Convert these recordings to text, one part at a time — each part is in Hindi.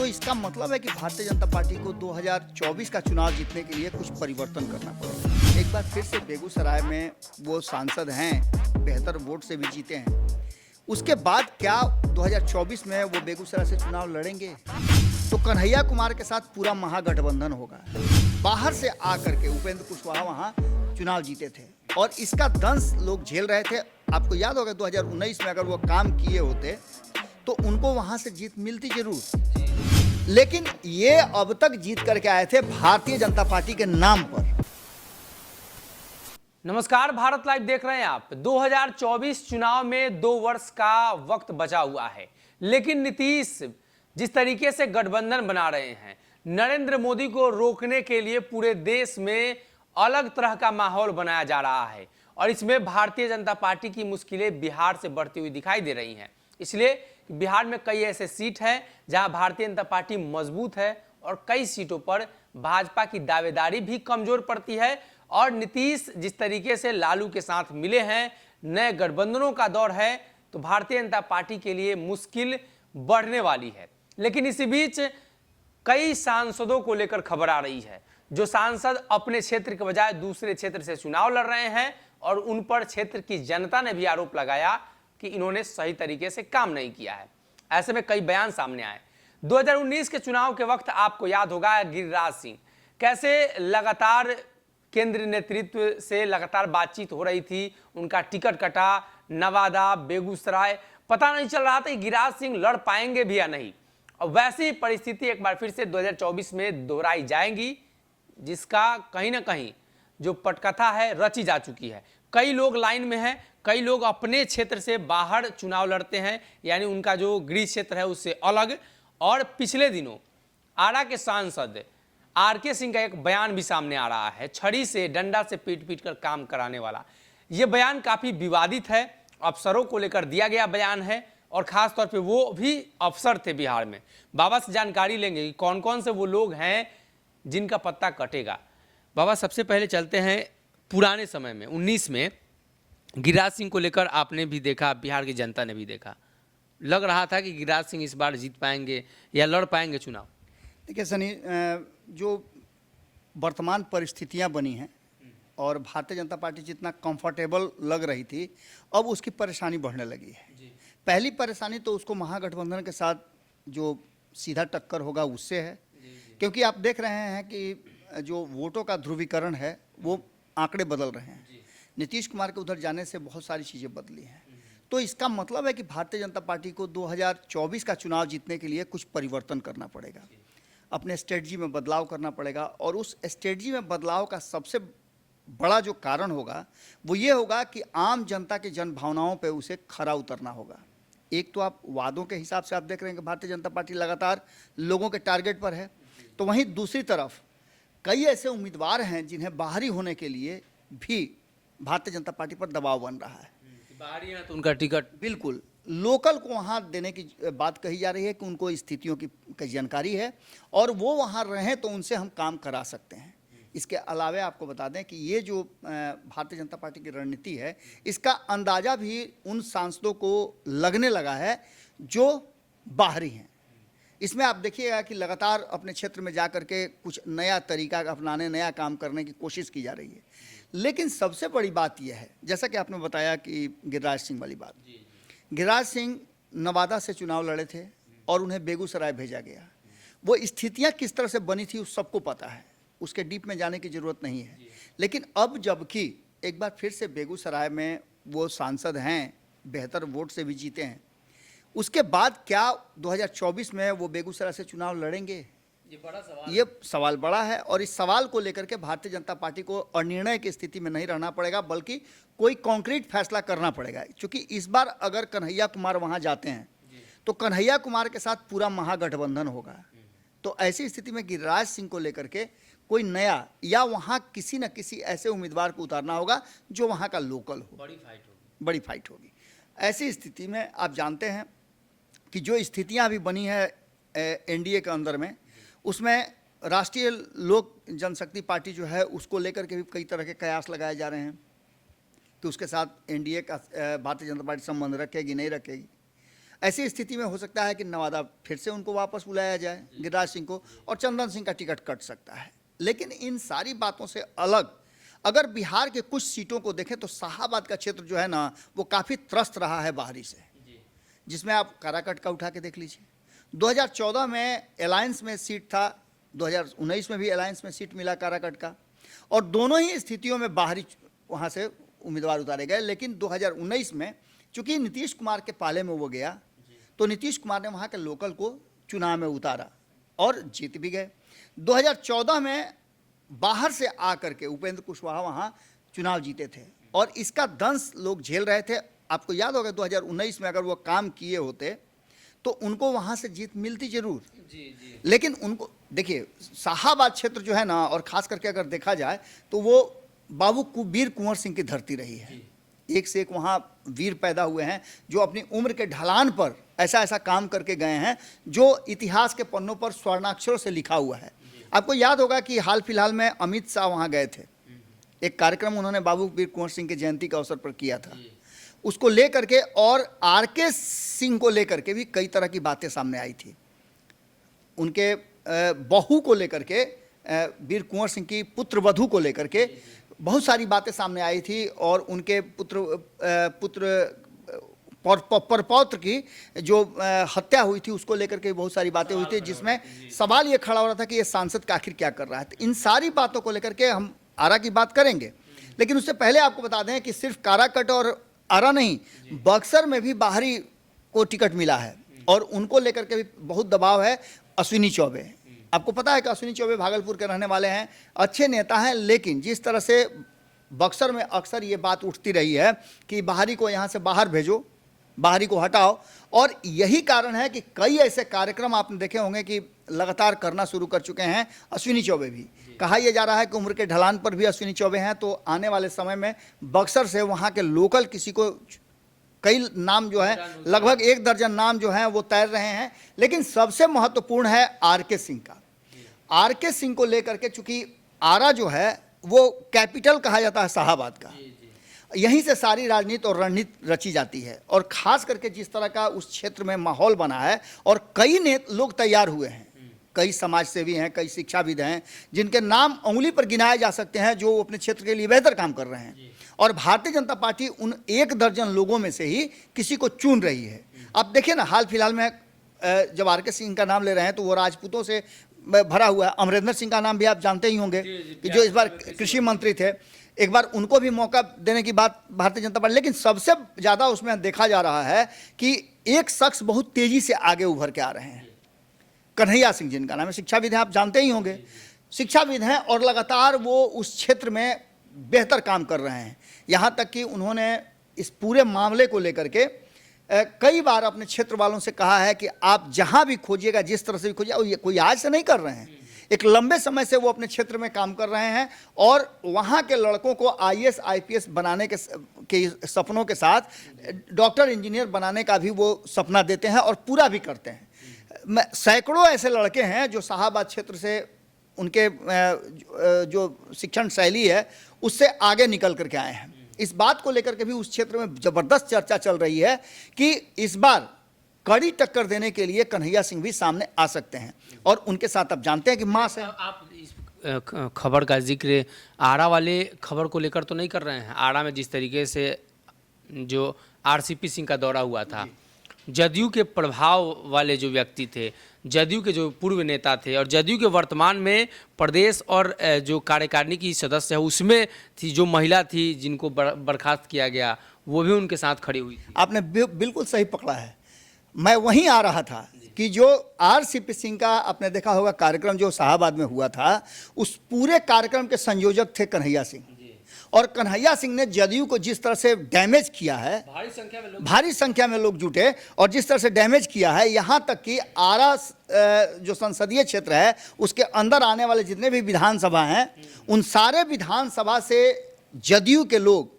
इसका मतलब है कि भारतीय जनता पार्टी को 2024 का चुनाव जीतने के लिए कुछ परिवर्तन करना पड़ेगा। एक बार फिर से बेगूसराय में वो सांसद हैं, बेहतर वोट से भी जीते हैं। उसके बाद क्या 2024 में वो बेगूसराय से चुनाव लड़ेंगे? तो कन्हैया कुमार के साथ पूरा महागठबंधन होगा। बाहर से आकर के उपेंद्र कुशवाहा वहाँ चुनाव जीते थे और इसका दंश लोग झेल रहे थे। आपको याद होगा 2019 में अगर वो काम किए होते तो उनको वहाँ से जीत मिलती जरूर, लेकिन ये अब तक जीत करके आए थे भारतीय जनता पार्टी के नाम पर। नमस्कार, भारत लाइव देख रहे हैं आप। 2024 चुनाव में 2 वर्ष का वक्त बचा हुआ है, लेकिन नीतीश जिस तरीके से गठबंधन बना रहे हैं, नरेंद्र मोदी को रोकने के लिए पूरे देश में अलग तरह का माहौल बनाया जा रहा है और इसमें भारतीय जनता पार्टी की मुश्किलें बिहार से बढ़ती हुई दिखाई दे रही हैं। इसलिए बिहार में कई ऐसे सीट हैं जहां भारतीय जनता पार्टी मजबूत है और कई सीटों पर भाजपा की दावेदारी भी कमजोर पड़ती है और नीतीश जिस तरीके से लालू के साथ मिले हैं, नए गठबंधनों का दौर है, तो भारतीय जनता पार्टी के लिए मुश्किल बढ़ने वाली है। लेकिन इसी बीच कई सांसदों को लेकर खबर आ रही है, जो सांसद अपने क्षेत्र के बजाय दूसरे क्षेत्र से चुनाव लड़ रहे हैं और उन पर क्षेत्र की जनता ने भी आरोप लगाया कि इन्होंने सही तरीके से काम नहीं किया है। ऐसे में कई बयान सामने आए। 2019 के चुनाव के वक्त आपको याद होगा गिरिराज सिंह कैसे लगातार केंद्रीय नेतृत्व से लगातार बातचीत हो रही थी, उनका टिकट कटा, नवादा, बेगूसराय, पता नहीं चल रहा था कि गिरिराज सिंह लड़ पाएंगे भी या नहीं। और वैसी ही परिस्थिति एक बार फिर से 2024 में दोहराई जाएंगी, जिसका कहीं ना कहीं जो पटकथा है रची जा चुकी है। कई लोग लाइन में हैं, कई लोग अपने क्षेत्र से बाहर चुनाव लड़ते हैं, यानी उनका जो गृह क्षेत्र है उससे अलग। और पिछले दिनों आरा के सांसद आरके सिंह का एक बयान भी सामने आ रहा है, छड़ी से डंडा से पीट पीट कर काम कराने वाला। यह बयान काफी विवादित है, अफसरों को लेकर दिया गया बयान है और खास तौर पे वो भी अफसर थे बिहार में। बाबा से जानकारी लेंगे कि कौन कौन से वो लोग हैं जिनका पत्ता कटेगा। बाबा, सबसे पहले चलते हैं पुराने समय में 19 में गिरिराज सिंह को लेकर आपने भी देखा, बिहार की जनता ने भी देखा, लग रहा था कि गिरिराज सिंह इस बार जीत पाएंगे या लड़ पाएंगे चुनाव। देखिए सनी, जो वर्तमान परिस्थितियां बनी हैं और भारतीय जनता पार्टी जितना कंफर्टेबल लग रही थी, अब उसकी परेशानी बढ़ने लगी है। पहली परेशानी तो उसको महागठबंधन के साथ जो सीधा टक्कर होगा उससे है, क्योंकि आप देख रहे हैं कि जो वोटों का ध्रुवीकरण है वो आंकड़े बदल रहे हैं। नीतीश कुमार के उधर जाने से बहुत सारी चीज़ें बदली हैं। तो इसका मतलब है कि भारतीय जनता पार्टी को 2024 का चुनाव जीतने के लिए कुछ परिवर्तन करना पड़ेगा, अपने स्ट्रेटजी में बदलाव करना पड़ेगा। और उस स्ट्रेटजी में बदलाव का सबसे बड़ा जो कारण होगा वो ये होगा कि आम जनता की जन भावनाओं पे उसे खरा उतरना होगा। एक तो आप वादों के हिसाब से आप देख रहे हैं कि भारतीय जनता पार्टी लगातार लोगों के टारगेट पर है, तो वहीं दूसरी तरफ कई ऐसे उम्मीदवार हैं जिन्हें बाहरी होने के लिए भी भारतीय जनता पार्टी पर दबाव बन रहा है। बाहरी है तो उनका टिकट, बिल्कुल लोकल को वहाँ देने की बात कही जा रही है कि उनको स्थितियों की जानकारी है और वो वहाँ रहें तो उनसे हम काम करा सकते हैं। इसके अलावा आपको बता दें कि ये जो भारतीय जनता पार्टी की रणनीति है, इसका अंदाज़ा भी उन सांसदों को लगने लगा है जो बाहरी हैं। इसमें आप देखिएगा कि लगातार अपने क्षेत्र में जा कर के कुछ नया तरीका अपनाने, नया काम करने की कोशिश की जा रही है। लेकिन सबसे बड़ी बात यह है, जैसा कि आपने बताया कि गिरिराज सिंह वाली बात, गिरिराज सिंह नवादा से चुनाव लड़े थे और उन्हें बेगूसराय भेजा गया। वो स्थितियां किस तरह से बनी थी उस सबको पता है, उसके डीप में जाने की ज़रूरत नहीं है। लेकिन अब जबकि एक बार फिर से बेगूसराय में वो सांसद हैं, बेहतर वोट से भी जीते हैं, उसके बाद क्या 2024 में वो बेगूसराय से चुनाव लड़ेंगे? ये सवाल बड़ा है और इस सवाल को लेकर के भारतीय जनता पार्टी को अनिर्णय की स्थिति में नहीं रहना पड़ेगा, बल्कि कोई कॉन्क्रीट फैसला करना पड़ेगा। क्योंकि इस बार अगर कन्हैया कुमार वहां जाते हैं तो कन्हैया कुमार के साथ पूरा महागठबंधन होगा। तो ऐसी स्थिति में गिरिराज सिंह को लेकर के कोई नया या वहाँ किसी न किसी ऐसे उम्मीदवार को उतारना होगा जो वहाँ का लोकल हो। बड़ी फाइट होगी। ऐसी स्थिति में आप जानते हैं कि जो स्थितियाँ अभी बनी है एनडीए के अंदर में, उसमें राष्ट्रीय लोक जनशक्ति पार्टी जो है उसको लेकर के भी कई तरह के कयास लगाए जा रहे हैं कि उसके साथ एनडीए का भारतीय जनता पार्टी संबंध रखेगी नहीं रखेगी। ऐसी स्थिति में हो सकता है कि नवादा फिर से उनको वापस बुलाया जाए, गिरिराज सिंह को, और चंदन सिंह का टिकट कट सकता है। लेकिन इन सारी बातों से अलग अगर बिहार के कुछ सीटों को देखें तो शाहाबाद का क्षेत्र जो है ना वो काफ़ी त्रस्त रहा है बाहरी से, जिसमें आप काराकट का उठा के देख लीजिए। 2014 में अलायंस में सीट था, 2019 में भी अलायंस में सीट मिला काराकट का, और दोनों ही स्थितियों में बाहरी वहाँ से उम्मीदवार उतारे गए। लेकिन 2019 में चूंकि नीतीश कुमार के पाले में वो गया तो नीतीश कुमार ने वहाँ के लोकल को चुनाव में उतारा और जीत भी गए। 2014 में बाहर से आकर के उपेंद्र कुशवाहा वहाँ चुनाव जीते थे और इसका दंश लोग झेल रहे थे। आपको याद होगा 2019 में अगर वो काम किए होते तो उनको वहाँ से जीत मिलती जरूर। लेकिन उनको देखिए शाहाबाद क्षेत्र जो है ना, और ख़ास करके अगर देखा जाए तो वो बाबू वीर कुंवर सिंह की धरती रही है। एक से एक वहाँ वीर पैदा हुए हैं जो अपनी उम्र के ढलान पर ऐसा ऐसा काम करके गए हैं जो इतिहास के पन्नों पर स्वर्णाक्षरों से लिखा हुआ है। आपको याद होगा कि हाल फिलहाल में अमित शाह वहाँ गए थे, एक कार्यक्रम उन्होंने बाबू वीर कुंवर सिंह की जयंती के अवसर पर किया था, उसको लेकर के और आर.के. सिंह को लेकर के भी कई तरह की बातें सामने आई थी। उनके बहू को लेकर के, वीर कुंवर सिंह की पुत्र वधू को लेकर के बहुत सारी बातें सामने आई थी और उनके परपौत्र की जो हत्या हुई थी उसको लेकर के बहुत सारी बातें हुई थी, जिसमें सवाल ये खड़ा हो रहा था कि ये सांसद का आखिर क्या कर रहा है। तो इन सारी बातों को लेकर के हम आरा की बात करेंगे, लेकिन उससे पहले आपको बता दें कि सिर्फ काराकट और आरा नहीं, बक्सर में भी बाहरी को टिकट मिला है और उनको लेकर के भी बहुत दबाव है। अश्विनी चौबे, आपको पता है कि अश्विनी चौबे भागलपुर के रहने वाले हैं, अच्छे नेता हैं, लेकिन जिस तरह से बक्सर में अक्सर ये बात उठती रही है कि बाहरी को यहाँ से बाहर भेजो, बाहरी को हटाओ, और यही कारण है कि कई ऐसे कार्यक्रम आपने देखे होंगे कि लगातार करना शुरू कर चुके हैं अश्विनी चौबे भी। कहा यह जा रहा है कि उम्र के ढलान पर भी अश्विनी चौबे हैं, तो आने वाले समय में बक्सर से वहाँ के लोकल किसी को, कई नाम जो है लगभग 1 दर्जन नाम जो हैं वो तैर रहे हैं। लेकिन सबसे महत्वपूर्ण है आर.के. सिंह का। आर.के. सिंह को लेकर के चूंकि आरा जो है वो कैपिटल कहा जाता है शाहाबाद का, यहीं से सारी राजनीति और रणनीति रची जाती है, और ख़ास करके जिस तरह का उस क्षेत्र में माहौल बना है और कई लोग तैयार हुए हैं, कई समाजसेवी हैं, कई शिक्षाविद हैं जिनके नाम उंगली पर गिनाए जा सकते हैं जो अपने क्षेत्र के लिए बेहतर काम कर रहे हैं, और भारतीय जनता पार्टी उन 1 दर्जन लोगों में से ही किसी को चुन रही है। आप देखिए ना, हाल फिलहाल में जब आर.के. सिंह का नाम ले रहे हैं तो वो राजपूतों से भरा हुआ है। अमरिंदर सिंह का नाम भी आप जानते ही होंगे कि जो इस बार कृषि मंत्री थे, एक बार उनको भी मौका देने की बात भारतीय जनता पार्टी, लेकिन सबसे ज़्यादा उसमें देखा जा रहा है कि एक शख्स बहुत तेज़ी से आगे उभर के आ रहे हैं, कन्हैया सिंह जिनका नाम है, शिक्षाविद हैं, आप जानते ही होंगे, शिक्षाविद हैं और लगातार वो उस क्षेत्र में बेहतर काम कर रहे हैं। यहाँ तक कि उन्होंने इस पूरे मामले को लेकर के कई बार अपने क्षेत्र वालों से कहा है कि आप जहाँ भी खोजिएगा, जिस तरह से भी खोजिए, और ये कोई आज से नहीं कर रहे हैं, एक लंबे समय से वो अपने क्षेत्र में काम कर रहे हैं और वहाँ के लड़कों को IAS IPS बनाने के सपनों के साथ डॉक्टर इंजीनियर बनाने का भी वो सपना देते हैं और पूरा भी करते हैं। सैकड़ों ऐसे लड़के हैं जो शाहाबाद क्षेत्र से उनके जो शिक्षण शैली है उससे आगे निकल करके आए हैं। इस बात को लेकर के भी उस क्षेत्र में ज़बरदस्त चर्चा चल रही है कि इस बार कड़ी टक्कर देने के लिए कन्हैया सिंह भी सामने आ सकते हैं, और उनके साथ आप जानते हैं कि मास है। आप इस खबर का जिक्र आरा वाले खबर को लेकर तो नहीं कर रहे हैं? आरा में जिस तरीके से जो RCP सिंह का दौरा हुआ था, जदयू के प्रभाव वाले जो व्यक्ति थे, जदयू के जो पूर्व नेता थे और जदयू के वर्तमान में प्रदेश और जो कार्यकारिणी की सदस्य है उसमें थी जो महिला थी जिनको बर्खास्त किया गया, वो भी उनके साथ खड़ी हुई थी। आपने बिल्कुल सही पकड़ा है। मैं वहीं आ रहा था कि जो RCP सिंह का आपने देखा होगा कार्यक्रम जो शाहाबाद में हुआ था, उस पूरे कार्यक्रम के संयोजक थे कन्हैया सिंह, और कन्हैया सिंह ने जदयू को जिस तरह से डैमेज किया है, भारी संख्या में लोग जुटे और जिस तरह से डैमेज किया है, यहाँ तक कि आरा जो संसदीय क्षेत्र है उसके अंदर आने वाले जितने भी विधानसभा हैं उन सारे विधानसभा से जदयू के लोग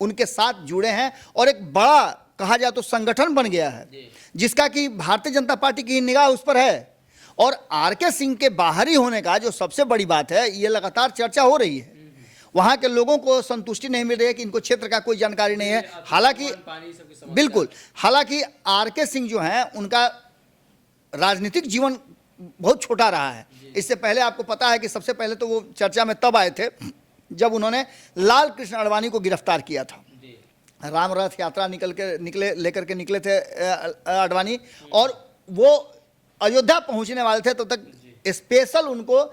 उनके साथ जुड़े हैं और एक बड़ा कहा जाए तो संगठन बन गया है जिसका कि भारतीय जनता पार्टी की निगाह उस पर है। और आर.के. सिंह के बाहरी होने का जो सबसे बड़ी बात है, ये लगातार चर्चा हो रही है, वहाँ के लोगों को संतुष्टि नहीं मिल रही है कि इनको क्षेत्र का कोई जानकारी नहीं है। हालांकि बिल्कुल, हालांकि आर.के. सिंह जो हैं उनका राजनीतिक जीवन बहुत छोटा रहा है। इससे पहले आपको पता है कि सबसे पहले तो वो चर्चा में तब आए थे जब उन्होंने लाल कृष्ण आडवाणी को गिरफ्तार किया था। राम रथ यात्रा लेकर के निकले थे आडवाणी, और वो अयोध्या पहुंचने वाले थे, तो तक स्पेशल उनको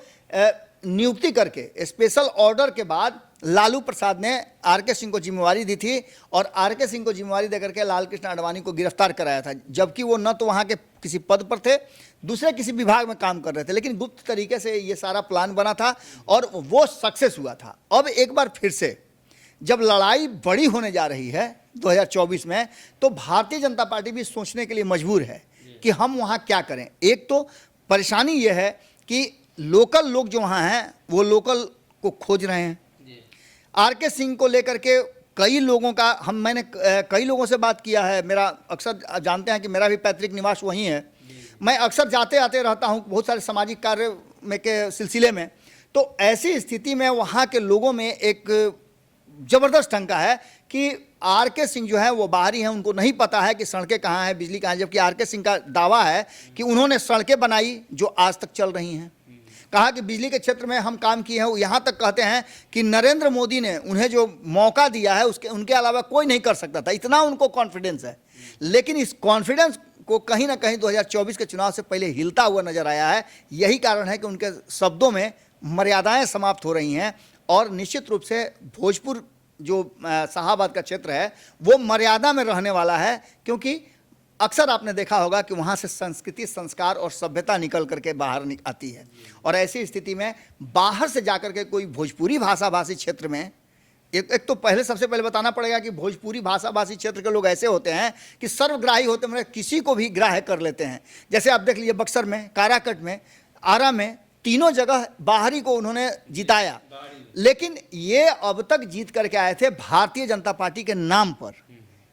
नियुक्ति करके स्पेशल ऑर्डर के बाद लालू प्रसाद ने आर.के. सिंह को जिम्मेवारी दी थी, और आर.के. सिंह को जिम्मेवारी देकर के लाल कृष्ण आडवाणी को गिरफ्तार कराया था, जबकि वो न तो वहाँ के किसी पद पर थे, दूसरे किसी विभाग में काम कर रहे थे, लेकिन गुप्त तरीके से ये सारा प्लान बना था और वो सक्सेस हुआ था। अब एक बार फिर से जब लड़ाई बड़ी होने जा रही है 2024 में, तो भारतीय जनता पार्टी भी सोचने के लिए मजबूर है कि हम वहाँ क्या करें। एक तो परेशानी ये है कि लोकल लोग जो वहाँ हैं वो लोकल को खोज रहे हैं। आर.के. सिंह को लेकर के कई लोगों का मैंने कई लोगों से बात किया है। मेरा अक्सर जानते हैं कि मेरा भी पैतृक निवास वहीं है। मैं अक्सर जाते आते रहता हूँ बहुत सारे सामाजिक कार्य में के सिलसिले में। तो ऐसी स्थिति में वहाँ के लोगों में एक ज़बरदस्त शंका है कि आर.के. सिंह जो है वो बाहरी हैं, उनको नहीं पता है कि सड़कें कहाँ हैं, बिजली कहाँ है, जबकि आर.के. सिंह का दावा है कि उन्होंने सड़कें बनाई जो आज तक चल रही हैं। कहा कि बिजली के क्षेत्र में हम काम किए हैं। यहाँ तक कहते हैं कि नरेंद्र मोदी ने उन्हें जो मौका दिया है उनके अलावा कोई नहीं कर सकता था, इतना उनको कॉन्फिडेंस है। लेकिन इस कॉन्फिडेंस को कहीं ना कहीं 2024 के चुनाव से पहले हिलता हुआ नजर आया है। यही कारण है कि उनके शब्दों में मर्यादाएं समाप्त हो रही हैं, और निश्चित रूप से भोजपुर जो शाहाबाद का क्षेत्र है वो मर्यादा में रहने वाला है, क्योंकि अक्सर आपने देखा होगा कि वहाँ से संस्कृति, संस्कार और सभ्यता निकल करके बाहर आती है। और ऐसी स्थिति में बाहर से जाकर के कोई भोजपुरी भाषाभाषी क्षेत्र में एक तो सबसे पहले बताना पड़ेगा कि भोजपुरी भाषाभाषी क्षेत्र के लोग ऐसे होते हैं कि सर्वग्राही होते हैं, किसी को भी ग्राह्य कर लेते हैं। जैसे आप देख लीजिए बक्सर में, काराकट में, आरा में, तीनों जगह बाहरी को उन्होंने जिताया। लेकिन ये अब तक जीत करके आए थे भारतीय जनता पार्टी के नाम पर।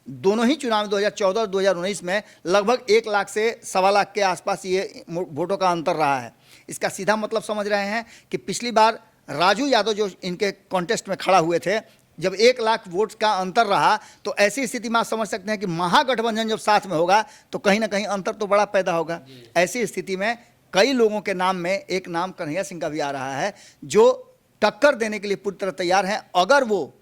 दोनों ही चुनाव 2014 और 2019 में लगभग 1 लाख से 1.25 लाख के आसपास ये वोटों का अंतर रहा है। इसका सीधा मतलब समझ रहे हैं कि पिछली बार राजू यादव जो इनके कॉन्टेस्ट में खड़ा हुए थे, जब 1 लाख वोट का अंतर रहा, तो ऐसी स्थिति में आप समझ सकते हैं कि महागठबंधन जब साथ में होगा तो कहीं ना कहीं अंतर तो बड़ा पैदा होगा। ऐसी स्थिति में कई लोगों के नाम में एक नाम कन्हैया सिंह का भी आ रहा है, जो टक्कर देने के लिए पूरी तरह तैयार हैं। अगर वो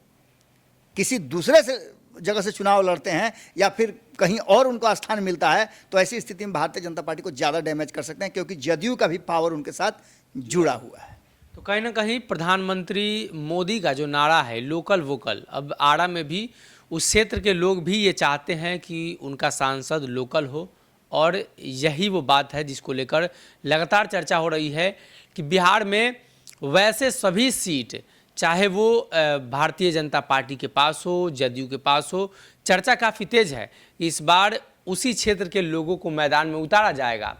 किसी दूसरे से जगह से चुनाव लड़ते हैं या फिर कहीं और उनको स्थान मिलता है, तो ऐसी स्थिति में भारतीय जनता पार्टी को ज़्यादा डैमेज कर सकते हैं, क्योंकि जदयू का भी पावर उनके साथ जुड़ा हुआ है। तो कहीं ना कहीं प्रधानमंत्री मोदी का जो नारा है लोकल वोकल, अब आरा में भी उस क्षेत्र के लोग भी ये चाहते हैं कि उनका सांसद लोकल हो, और यही वो बात है जिसको लेकर लगातार चर्चा हो रही है कि बिहार में वैसे सभी सीट, चाहे वो भारतीय जनता पार्टी के पास हो, जदयू के पास हो, चर्चा काफ़ी तेज है। इस बार उसी क्षेत्र के लोगों को मैदान में उतारा जाएगा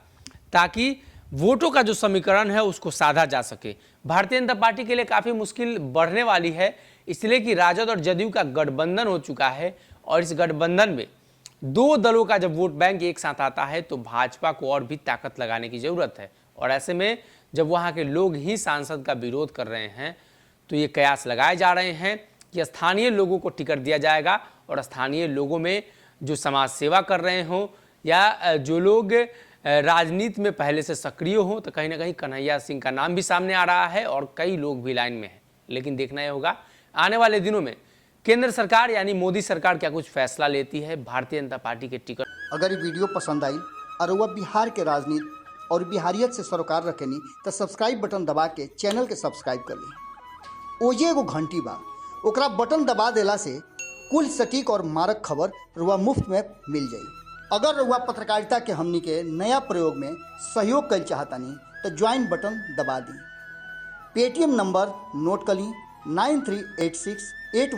ताकि वोटों का जो समीकरण है उसको साधा जा सके। भारतीय जनता पार्टी के लिए काफ़ी मुश्किल बढ़ने वाली है, इसलिए कि राजद और जदयू का गठबंधन हो चुका है, और इस गठबंधन में 2 दलों का जब वोट बैंक एक साथ आता है तो भाजपा को और भी ताकत लगाने की ज़रूरत है। और ऐसे में जब वहाँ के लोग ही सांसद का विरोध कर रहे हैं, तो ये कयास लगाए जा रहे हैं कि स्थानीय लोगों को टिकट दिया जाएगा, और स्थानीय लोगों में जो समाज सेवा कर रहे हों या जो लोग राजनीति में पहले से सक्रिय हों, तो कहीं ना कहीं कन्हैया सिंह का नाम भी सामने आ रहा है और कई लोग भी लाइन में हैं। लेकिन देखना यह होगा आने वाले दिनों में केंद्र सरकार यानी मोदी सरकार क्या कुछ फैसला लेती है भारतीय जनता पार्टी के टिकट। अगर ये वीडियो पसंद आई और वह बिहार के राजनीति और बिहारियत से सरोकार रखेनी, तो सब्सक्राइब बटन दबा के चैनल के सब्सक्राइब कर ली। ओजे एगो घंटी बा, ओकरा बटन दबा देला से कुल सटीक और मारक खबर रुआ मुफ्त में मिल जाई। अगर रुआ पत्रकारिता के हमनी के नया प्रयोग में सहयोग कर चाहतानी, तो ज्वाइन बटन दबा दी। पेटीएम नंबर नोट कर ली 938681